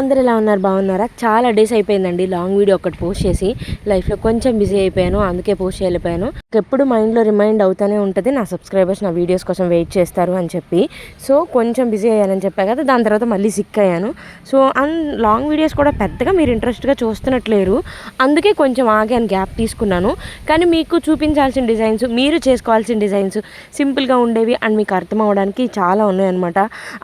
అందరూ ఎలా ఉన్నారు, బాగున్నారా? చాలా డేస్ అయిపోయిందండి లాంగ్ వీడియో ఒకటి పోస్ట్ చేసి. లైఫ్లో కొంచెం బిజీ అయిపోయాను, అందుకే పోస్ట్ చేయలేకపోయాను. ఎప్పుడు మైండ్లో రిమైండ్ అవుతూనే ఉంటుంది నా సబ్స్క్రైబర్స్ నా వీడియోస్ కోసం వెయిట్ చేస్తారు అని చెప్పి. సో కొంచెం బిజీ అయ్యానని చెప్పా కదా, దాని తర్వాత మళ్ళీ సిక్ అయ్యాను. సో లాంగ్ వీడియోస్ కూడా పెద్దగా మీరు ఇంట్రెస్ట్గా చూస్తున్నట్లేరు, అందుకే కొంచెం ఆగాను, గ్యాప్ తీసుకున్నాను. కానీ మీకు చూపించాల్సిన డిజైన్స్, మీరు చేసుకోవాల్సిన డిజైన్స్ సింపుల్గా ఉండేవి అండ్ మీకు అర్థం అవ్వడానికి చాలా ఉన్నాయన్నమాట.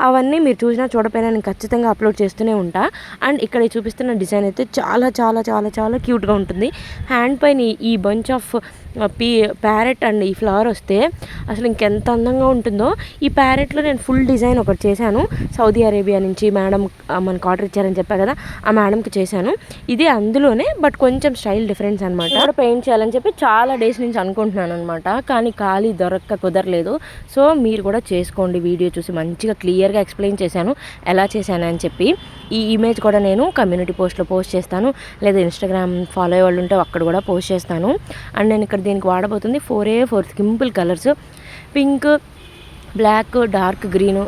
అవన్నీ మీరు చూసినా చూడపోయినా నేను ఖచ్చితంగా అప్లోడ్ చేస్తూనే ఉంటాను. అండ్ ఇక్కడ చూపిస్తున్న డిజైన్ అయితే చాలా చాలా చాలా చాలా క్యూట్గా ఉంటుంది. హ్యాండ్ పైన ఈ బంచ్ ఆఫ్ ప్యారెట్ అండ్ ఈ ఫ్లవర్ వస్తే అసలు ఇంకెంత అందంగా ఉంటుందో. ఈ ప్యారెట్లో నేను ఫుల్ డిజైన్ ఒకటి చేశాను, సౌదీ అరేబియా నుంచి మేడం మనకు ఆర్డర్ ఇచ్చారని చెప్పా కదా, ఆ మేడంకి చేశాను. ఇది అందులోనే బట్ కొంచెం స్టైల్ డిఫరెన్స్ అనమాట. ఇక్కడ పెయింట్ చేయాలని చెప్పి చాలా డేస్ నుంచి అనుకుంటున్నాను అనమాట, కానీ ఖాళీ కుదరలేదు. సో మీరు కూడా చేసుకోండి, వీడియో చూసి మంచిగా క్లియర్గా ఎక్స్ప్లెయిన్ చేశాను ఎలా చేశాను అని చెప్పి. ఈ ఇమేజ్ కూడా నేను కమ్యూనిటీ పోస్ట్లో పోస్ట్ చేస్తాను, లేదా ఇన్స్టాగ్రామ్ ఫాలో అయ్యే వాళ్ళు ఉంటే అక్కడ కూడా పోస్ట్ చేస్తాను. అండ్ నేను ఇక్కడ దీనికి వాడబోతుంది 4 simple colours, pink, black, dark green,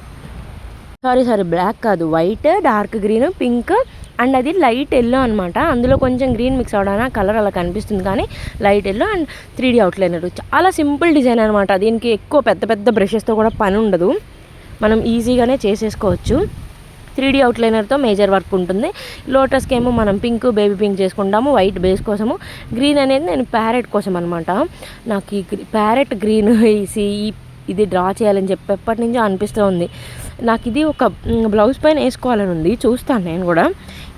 sorry black కాదు, white, dark green, pink and అది లైట్ ఎల్లో అనమాట. అందులో కొంచెం గ్రీన్ మిక్స్ అవడానికి కలర్ అలా కనిపిస్తుంది, కానీ light yellow and 3D outliner. చాలా సింపుల్ డిజైన్ అనమాట. దీనికి ఎక్కువ పెద్ద పెద్ద బ్రషెస్తో కూడా పని ఉండదు, మనం ఈజీగానే చేసేసుకోవచ్చు. 3D అవుట్లైనర్తో మేజర్ వర్క్ ఉంటుంది. లోటస్కి ఏమో మనం పింక్, బేబీ పింక్ చేసుకుంటాము, వైట్ బేస్ కోసము. గ్రీన్ అనేది నేను ప్యారెట్ కోసం అనమాట. నాకు ఈ ప్యారెట్ గ్రీన్ ఇది డ్రా చేయాలని చెప్పి ఎప్పటి నుంచో అనిపిస్తూ ఉంది. నాకు ఇది ఒక బ్లౌజ్ పైన వేసుకోవాలని ఉంది, చూస్తాను నేను కూడా.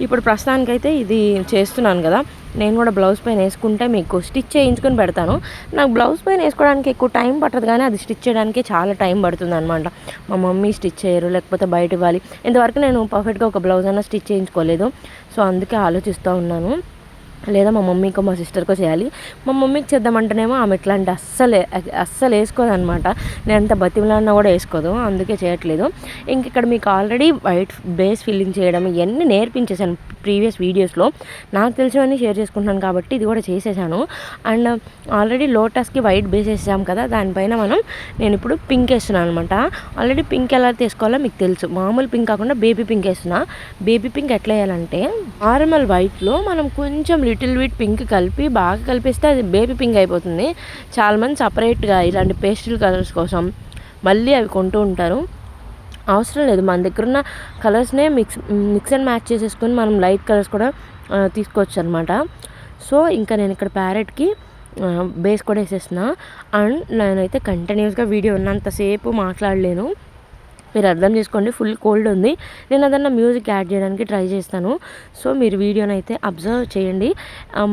ఇప్పుడు ప్రస్తుతానికైతే ఇది చేస్తున్నాను కదా, నేను కూడా బ్లౌజ్ పైన వేసుకుంటే మీకు స్టిచ్ చేయించుకొని పెడతాను. నాకు బ్లౌజ్ పైన వేసుకోవడానికి ఎక్కువ టైం పట్టదు, కానీ అది స్టిచ్ చేయడానికి చాలా టైం పడుతుంది అనమాట. మా మమ్మీ స్టిచ్ చేయరు, లేకపోతే బయట ఇవ్వాలి. ఇంతవరకు నేను పర్ఫెక్ట్గా ఒక బ్లౌజ్ అయినా స్టిచ్ చేయించుకోలేదు. సో అందుకే ఆలోచిస్తూ ఉన్నాను, లేదా మా మమ్మీకో మా సిస్టర్కో చేయాలి. మా మమ్మీకి చేద్దామంటేనేమో ఆమె ఇట్లాంటి అస్సలు వేసుకోదనమాట. నేను ఎంత బతిమలాడినా కూడా వేసుకోదు, అందుకే చేయట్లేదు. ఇంక ఇక్కడ మీకు ఆల్రెడీ వైట్ బేస్ ఫిల్లింగ్ చేయడం ఇవన్నీ నేర్పించేసాను ప్రీవియస్ వీడియోస్లో. నాకు తెలిసినవన్నీ షేర్ చేసుకుంటున్నాను కాబట్టి ఇది కూడా చేసేసాను. అండ్ ఆల్రెడీ లోటస్కి వైట్ బేస్ వేసాం కదా, దానిపైన నేను ఇప్పుడు పింక్ వేస్తున్నాను అనమాట. ఆల్రెడీ పింక్ ఎలా తీసుకోవాలో మీకు తెలుసు, మామూలు పింక్ కాకుండా బేబీ పింక్ వేస్తున్నా. బేబీ పింక్ ఎట్లా వేయాలంటే, నార్మల్ వైట్లో మనం కొంచెం లిటిల్ బిట్ పింక్ కలిపి బాగా కలిపిస్తే అది బేబీ పింక్ అయిపోతుంది. చాలామంది సపరేట్గా ఇలాంటి పేస్టల్ కలర్స్ కోసం మళ్ళీ అవి కొంటూ ఉంటారు. అవసరం లేదు, మన దగ్గర ఉన్న కలర్స్నే మిక్స్ అండ్ మ్యాచ్ చేసేసుకొని మనం లైట్ కలర్స్ కూడా తీసుకోవచ్చు అనమాట. సో ఇంకా నేను ఇక్కడ ప్యారెట్కి బేస్ కూడా వేసేస్తున్నా. అండ్ నేనైతే కంటిన్యూస్గా వీడియో ఉన్నంతసేపు మాట్లాడలేను, మీరు అర్థం చేసుకోండి, ఫుల్ కోల్డ్ ఉంది. నేను అదన్నా మ్యూజిక్ యాడ్ చేయడానికి ట్రై చేస్తాను. సో మీరు వీడియోని అయితే అబ్జర్వ్ చేయండి.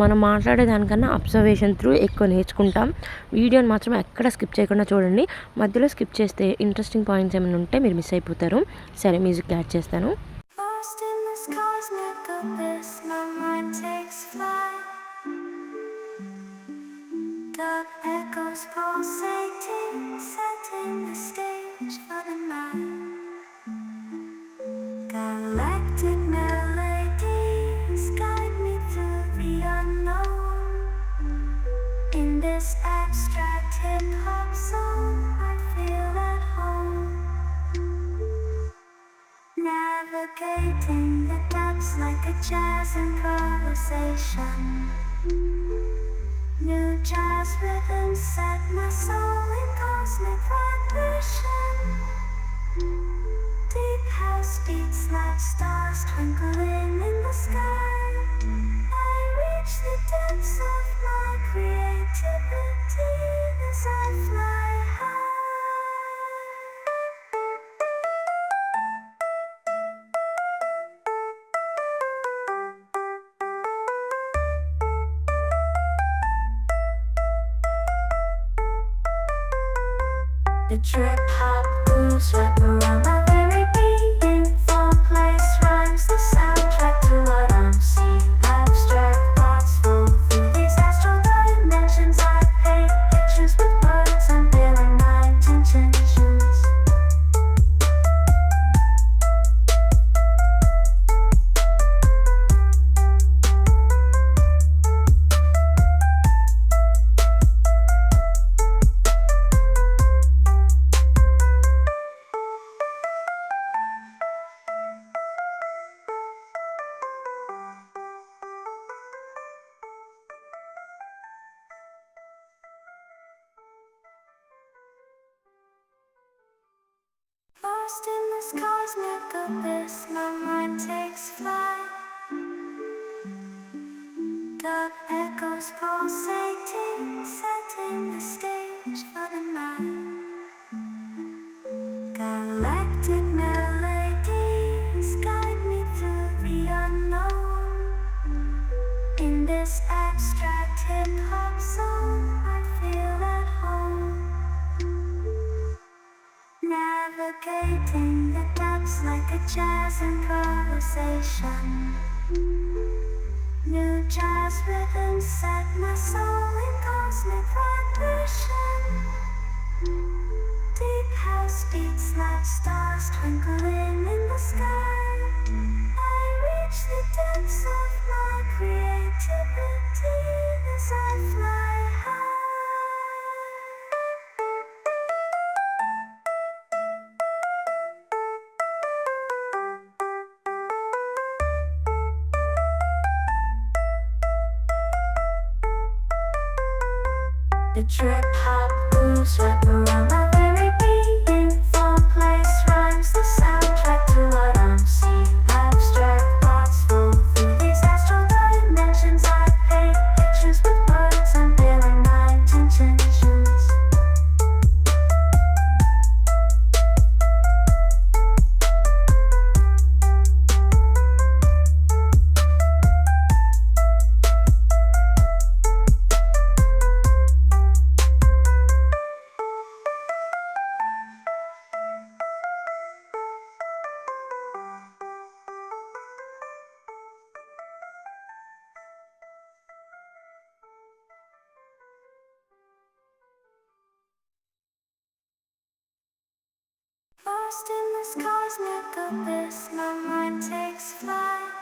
మనం మాట్లాడేదానికన్నా అబ్జర్వేషన్ త్రూ ఎక్కువ నేర్చుకుంటాం. వీడియోని మాత్రం ఎక్కడ స్కిప్ చేయకుండా చూడండి. మధ్యలో స్కిప్ చేస్తే ఇంట్రెస్టింగ్ పాయింట్స్ ఏమైనా ఉంటే మీరు మిస్ అయిపోతారు. సరే, మ్యూజిక్ యాడ్ చేస్తాను. Echoes pulsating, setting the stage for the night. Galactic melodies guide me through the unknown. In this abstract hip-hop song, I feel at home. Navigating the depths like a jazz improvisation. New jazz rhythms set my soul in cosmic vibration. Deep house beats like stars twinkling in the sky. I reach the depths of my creativity as I fly high. The trip hop grooves wrap around my very being. Fall place rhymes the soundtrack to what I'm seeing. Abstract thoughts flow through these astral dimensions. I paint pictures with words, unveiling my intentions. cosmic abyss, my mind takes flight. Dark echoes pulsating, setting the stage for the night. Galactic melodies guide me through the unknown. In this abstract hip-hop zone, I feel at home. Navigating the depths like a jazz improvisation. New jazz rhythms set my soul in cosmic vibration. Deep house beats like stars twinkling in the sky. I reach the depths of my creativity as I fly high. The trip hop grooves wrap around my very being. Fall place rhymes the soundtrack to what I'm seeing. Abstract thoughts flow through these astral dimensions. I paint pictures with words, unveiling my intentions. Lost in this cosmic abyss, my mind takes flight.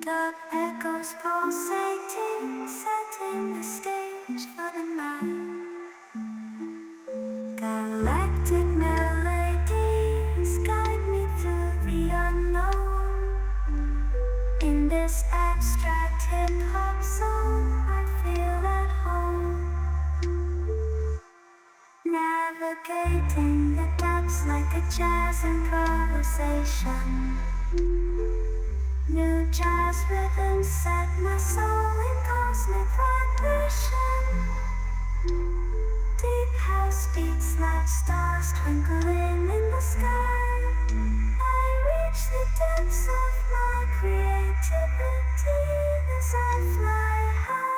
Dark echoes pulsating, setting the stage for the night. Galactic melodies guide me through the unknown. In this abstract hip-hop zone, I feel at home. Navigating the depths like a jazz improvisation. New jazz rhythms set my soul in cosmic vibration. Deep house beats like stars twinkling in the sky. I reach the depths of my creativity as I fly high.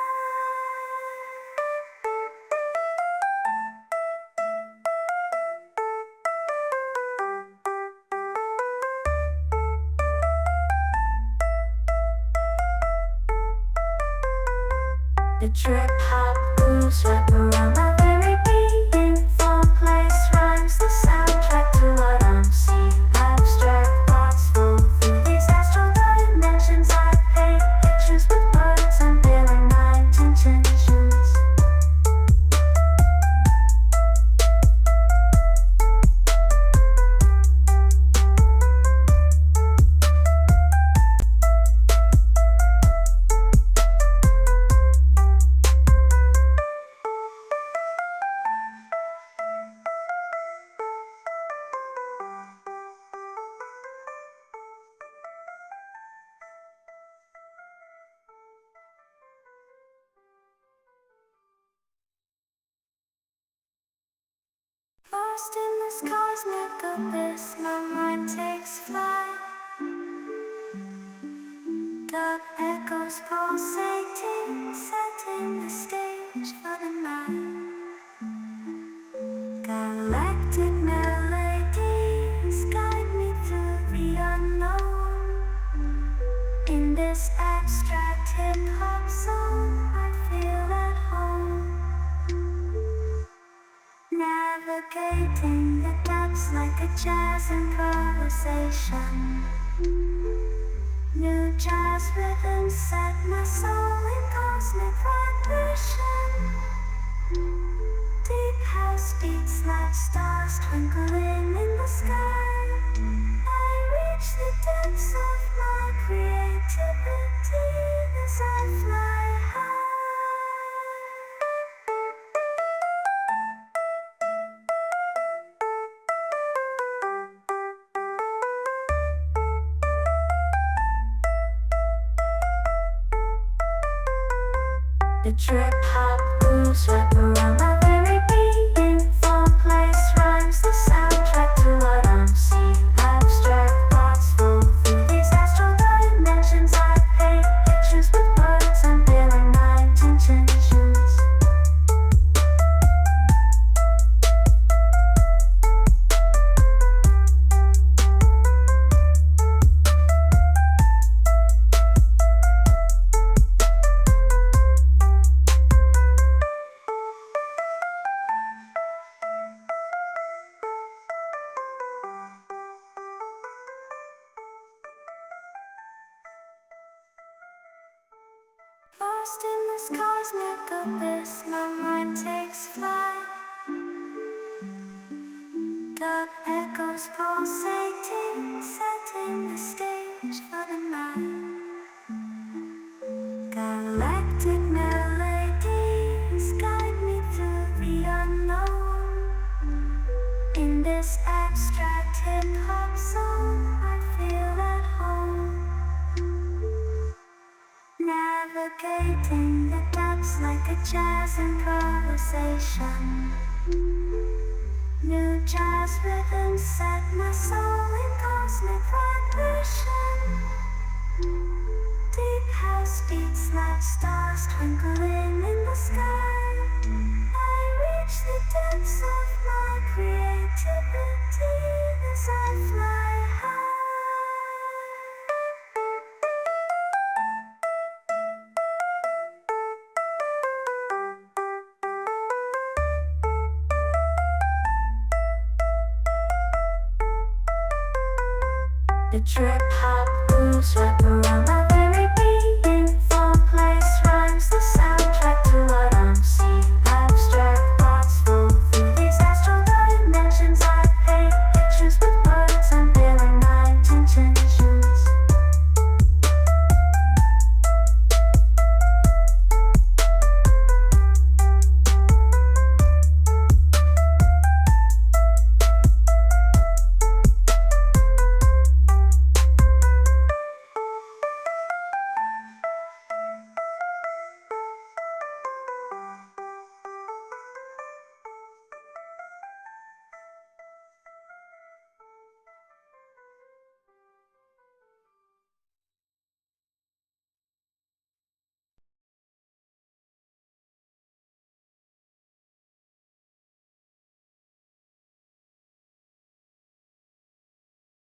The trip hop grooves wrap around my very being. Fall place rhymes the soundtrack to what I'm seeing. Abstract thoughts flow through these astral dimensions. I paint pictures with words, unveiling my intentions. Lost in this cosmic abyss, my mind takes flight. Dark echoes pulsating, setting the stage for the night. Galactic melodies guide me through the unknown. In this abstract hip-hop zone, I feel at home. Navigating the depths like a jazz improvisation. New jazz rhythms set my soul in cosmic vibration. Deep house beats like stars twinkling in the sky. I reach the depths of my creativity as I fly high. The trip hop moves wrap around my very being. Fall place rhymes the soundtrack to what I'm seeing. Abstract thoughts flow through these astral dimensions. I paint pictures with words, I'm feeling my intentions. Lost in this cosmic abyss, my mind takes flight. Dark echoes pulsating, setting the stage for the night. Galactic melodies guide me through the unknown. In this abstract hip-hop song, I feel at home. Navigating the depths like a jazz improvisation. New jazz rhythms set my soul in cosmic vibration. Deep house beats like stars twinkling in the sky. I reach the depths of my creativity as I fly high. The trip hop moves wrap around my